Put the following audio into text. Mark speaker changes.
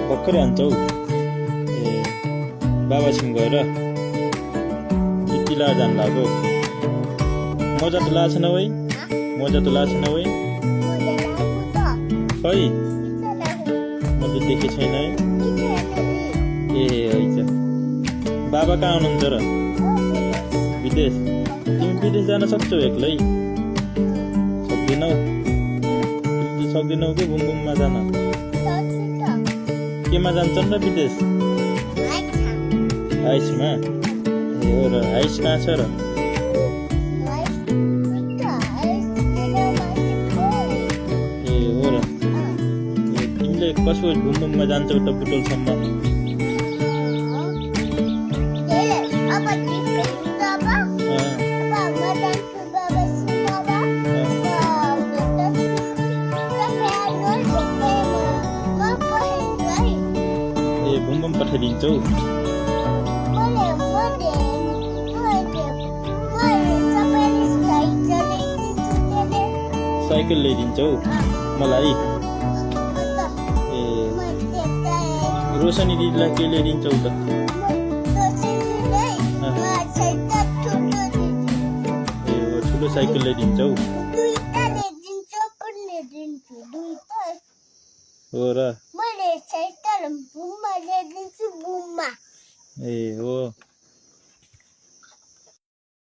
Speaker 1: भर्खरै हान्छौ ए बाबासँग गएर किला जान लाग्यो मजा त लाग्छ न मजा त लाग्छ न खै मैले देखेको छैन है ए हैछ बाबा कहाँ हुनुहुन्छ र विदेश तिमी विदेश जान सक्छौ एक्लै सक्दैनौ कि बुमबुममा जान केमा जान्छन् र विदेश हाइसमा ए हो र हाइस कहाँ छ र ए हो र तिमीले कसो बुमबुममा जान्छौ त बुटोलसम्म बुमबुम पठाइदिन्छौ साइकल ल्याइदिन्छौ मलाई ए रोशनी दिदीलाई के ल्याइदिन्छौ त ए ठुलो साइकल ल्याइदिन्छौ हो र ए हो